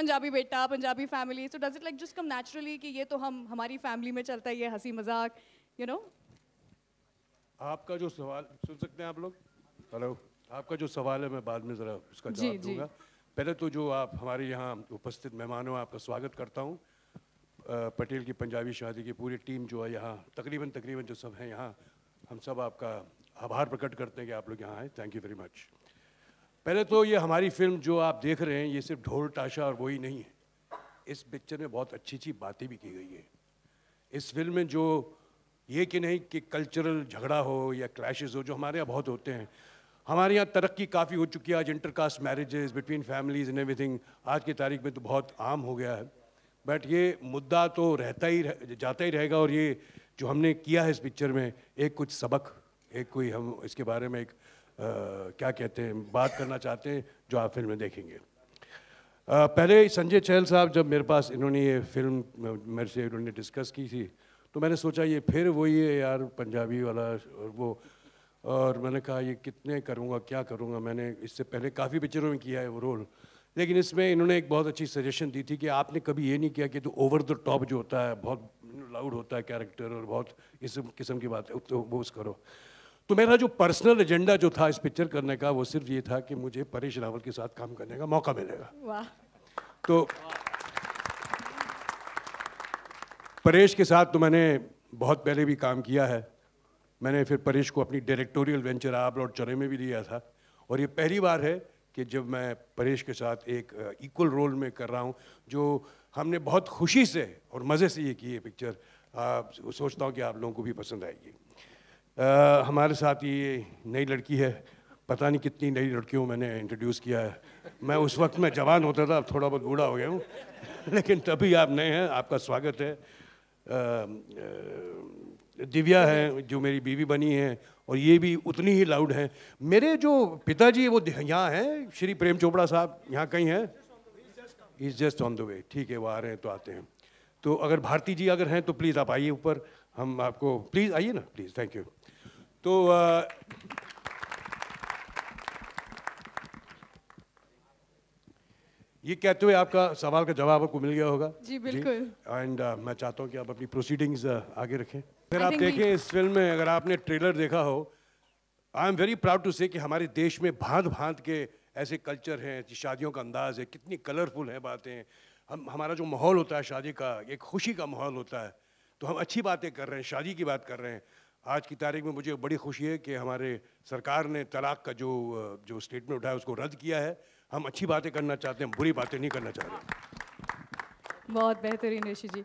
पंजाबी बेटा, Punjabi family, so does it like just come naturally कि ये तो हमारी फैमिली में चलता है, ये हंसी मजाक, you know? आपका जो सवाल सुन सकते हैं आप लोग? हेलो, आपका जो सवाल है मैं बाद में ज़रा उसका जी जवाब जी। दूंगा। पहले तो जो आप हमारे यहाँ उपस्थित मेहमान हो, आपका स्वागत करता हूँ। पटेल की पंजाबी शादी की पूरी टीम जो है यहाँ तकरीबन जो सब हैं यहाँ, हम सब आपका आभार प्रकट करते हैं कि आप लोग यहाँ आए। Thank you very much. पहले तो ये हमारी फिल्म जो आप देख रहे हैं ये सिर्फ ढोल ताशा और वही नहीं है। इस पिक्चर में बहुत अच्छी अच्छी बातें भी की गई है। इस फिल्म में जो ये कि नहीं कि कल्चरल झगड़ा हो या क्लैशेस हो, जो हमारे यहाँ बहुत होते हैं। हमारे यहाँ तरक्की काफ़ी हो चुकी है, आज intercaste marriages between families and everything आज की तारीख में तो बहुत आम हो गया है। बट ये मुद्दा तो जाता ही रहेगा, और ये जो हमने किया है इस पिक्चर में एक कुछ सबक, एक कोई हम इसके बारे में एक क्या कहते हैं बात करना चाहते हैं जो आप फिल्म में देखेंगे। पहले संजय चहल साहब जब मेरे पास इन्होंने ये फिल्म मेरे से इन्होंने डिस्कस की थी तो मैंने सोचा ये फिर वही है यार पंजाबी वाला और वो, और मैंने कहा ये कितने करूँगा क्या करूँगा। मैंने इससे पहले काफ़ी पिक्चरों में किया है वो रोल, लेकिन इसमें इन्होंने एक बहुत अच्छी सजेशन दी थी कि आपने कभी ये नहीं किया कि तो ओवर द टॉप जो होता है बहुत लाउड होता है कैरेक्टर और बहुत इस किस्म की बात है तो वो उस करो। तो मेरा जो पर्सनल एजेंडा जो था इस पिक्चर करने का वो सिर्फ ये था कि मुझे परेश रावल के साथ काम करने का मौका मिलेगा। वाह। तो परेश के साथ तो मैंने बहुत पहले भी काम किया है। मैंने फिर परेश को अपनी डायरेक्टोरियल वेंचर आप लौट चरे में भी दिया था, और ये पहली बार है कि जब मैं परेश के साथ एक इक्वल रोल में कर रहा हूँ, जो हमने बहुत खुशी से और मज़े से ये की है पिक्चर। सोचता हूँ कि आप लोगों को भी पसंद आएगी। हमारे साथ ये नई लड़की है, पता नहीं कितनी नई लड़कियों मैंने इंट्रोड्यूस किया है। मैं उस वक्त में जवान होता था, अब थोड़ा बहुत बूढ़ा हो गया हूँ लेकिन तभी आप नए हैं, आपका स्वागत है। दिव्या है जो मेरी बीवी बनी है, और ये भी उतनी ही लाउड हैं। मेरे जो पिताजी वो यहाँ हैं, श्री प्रेम चोपड़ा साहब यहाँ कहीं हैं, is just on the way. ठीक है, वो आ रहे हैं तो आते हैं। तो अगर भारती जी अगर हैं तो प्लीज़ आप आइए ऊपर, हम आपको प्लीज़ आइए ना प्लीज़। Thank you. तो ये कहते हुए आपका सवाल का जवाब आपको मिल गया होगा। जी बिल्कुल। एंड मैं चाहता हूँ कि आप अपनी प्रोसीडिंग्स आगे रखें। फिर I आप think देखें इस फिल्म में, अगर आपने ट्रेलर देखा हो, I am very proud to say कि हमारे देश में भांत भांत के ऐसे कल्चर हैं, शादियों का अंदाज है, कितनी कलरफुल है बातें। हमारा जो माहौल होता है शादी का, एक खुशी का माहौल होता है, तो हम अच्छी बातें कर रहे हैं, शादी की बात कर रहे हैं। आज की तारीख में मुझे बड़ी खुशी है कि हमारे सरकार ने तलाक का जो स्टेटमेंट उठाया उसको रद्द किया है। हम अच्छी बातें करना चाहते हैं, बुरी बातें नहीं करना चाह रहे। बहुत बेहतरीन ऋषि जी।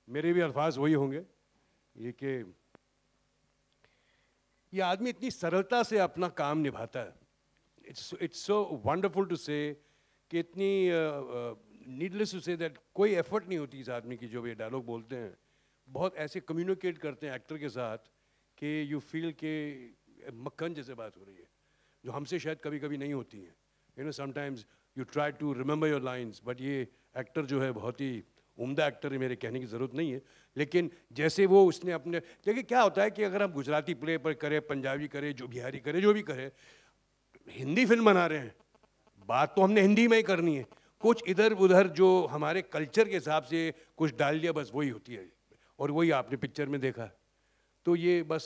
मेरे भी अल्फाज वही होंगे, ये कि ये आदमी इतनी सरलता से अपना काम निभाता है। It's so wonderful to say कि इतनी नीडलेस टू से दैट कोई एफर्ट नहीं होती इस आदमी की। जो ये डायलॉग बोलते हैं बहुत ऐसे कम्युनिकेट करते हैं एक्टर के साथ कि यू फील के मक्खन जैसे बात हो रही है, जो हमसे शायद कभी कभी नहीं होती हैं। You know sometimes you try to remember your lines, but ये एक्टर जो है बहुत ही उम्दा एक्टर है, मेरे कहने की ज़रूरत नहीं है। लेकिन जैसे वो उसने अपने, देखिए क्या होता है कि अगर हम गुजराती प्ले पर करें, पंजाबी करें, जो बिहारी करे, जो भी करे, हिंदी फिल्म बना रहे हैं, बात तो हमने हिंदी में ही करनी है। कुछ इधर उधर जो हमारे कल्चर के हिसाब से कुछ डाल दिया, बस वही होती है, और वही आपने पिक्चर में देखा। तो ये बस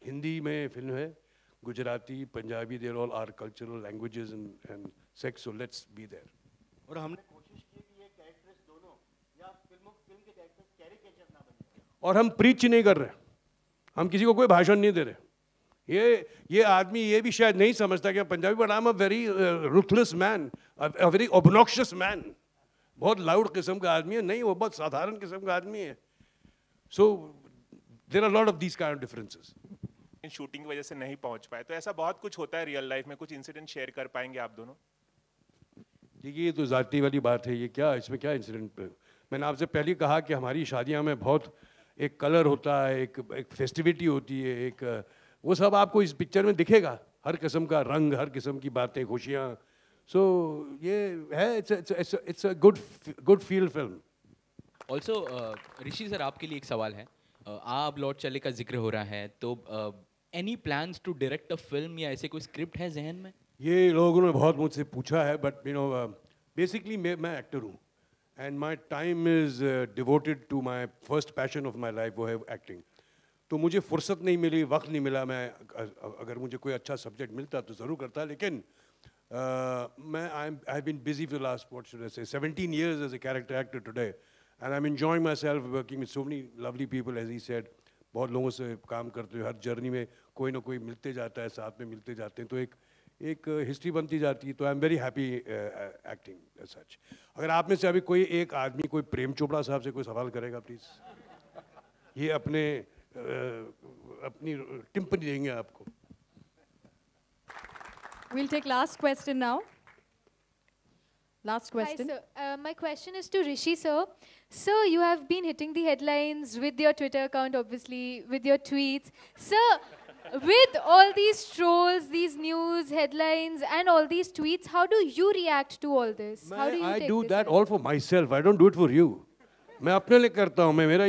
हिंदी में फिल्म है, Gujarati, Punjabi, there all are cultural languages and sex, so let's be there. और हमने कोशिश की कि ये कैरेक्टर्स दोनों या फिल्म के कैरेक्टर्स कैरिकेचर ना बने। और हम प्रीच नहीं कर रहे, हम किसी को कोई भाषण नहीं दे रहे। ये आदमी ये भी शायद नहीं समझता कि Punjabi, but I am a very ruthless man, a very obnoxious man. बहुत लाउड किस्म का आदमी है, नहीं वो बहुत साधारण किस्म का आदमी है। So there are lot of these kind of differences. Shooting की वजह से नहीं पहुंच पाए, तो ऐसा बहुत कुछ होता है रियल लाइफ में। कुछ इंसिडेंट शेयर कर पाएंगे आप दोनों? देखिए ये तो ज़ाती वाली बात है, ये क्या इसमें क्या इंसिडेंट। मैंने आपसे पहले कहा कि हमारी शादियां में बहुत एक कलर होता है, एक फेस्टिविटी होती है, एक वो सब आपको इस पिक्चर में दिखेगा, हर किस्म का रंग, हर किस्म की बातें, खुशियाँ। सो ये है, it's a good feel film. Also Rishi sir, आपके लिए एक सवाल है। आप लौट चले का जिक्र हो रहा है, तो any plans to direct a film या ऐसे कोई स्क्रिप्ट है जहन में? ये लोगों ने बहुत मुझसे पूछा है, बट यू नो बेसिकली मैं एक्टर हूँ and my time is devoted to my first passion of my life, वो है एक्टिंग। तो मुझे फुर्सत नहीं मिली, वक्त नहीं मिला। मैं अगर मुझे कोई अच्छा सब्जेक्ट मिलता तो ज़रूर करता, लेकिन मैं I have been busy for last what should I say 17 years as a character actor today, and I am enjoying myself working with so many lovely people as he said. बहुत लोगों से काम करते हुए हर journey में कोई ना कोई मिलते जाता है, साथ में मिलते जाते हैं, तो एक हिस्ट्री बनती जाती है। तो I am very happy acting सच। अगर आप में से अभी कोई एक आदमी कोई प्रेम चोपड़ा साहब से कोई सवाल करेगा प्लीज़, ये अपनी टिप्पणी देंगे आपको। We'll take last question now. Last Hi, question. sir. My question is to Rishi, sir. Sir, you have been hitting the headlines with your Twitter account, obviously, with your tweets. Sir, with all these trolls, these news headlines, and all these tweets, how do you react to all this? How do you I take do this that ahead? all for myself. I don't do it for you. मैं अपने लिए करता हूँ। मेरा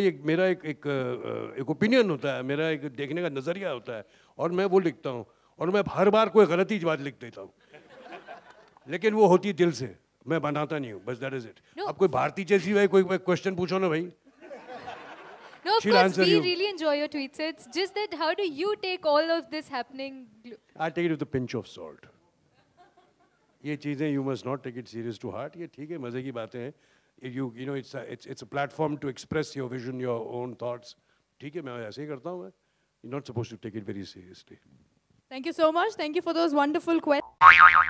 एक opinion होता है, मेरा एक देखने का नज़रिया होता है, और मैं वो लिखता हूँ। और मैं हर बार कोई गलती बात लिख देता हूँ, लेकिन वो होती दिल से, मैं बनाता नहीं हूँ, बस दैट इज इट। No. अब कोई भारती जैसी भाई कोई क्वेश्चन पूछो ना भाई। No, of She'll course, answer we you. really enjoy your tweets. It's just that how do you take all of this happening? I take it with a pinch of salt. ये चीज़ें you must not take it serious to heart. ये ठीक है, मज़े की बातें हैं। You know it's a platform to express your vision, your own thoughts. ठीक है, मैं ऐसे ही करता हूँ मैं। You're not supposed to take it very seriously. Thank you so much. Thank you for those wonderful questions.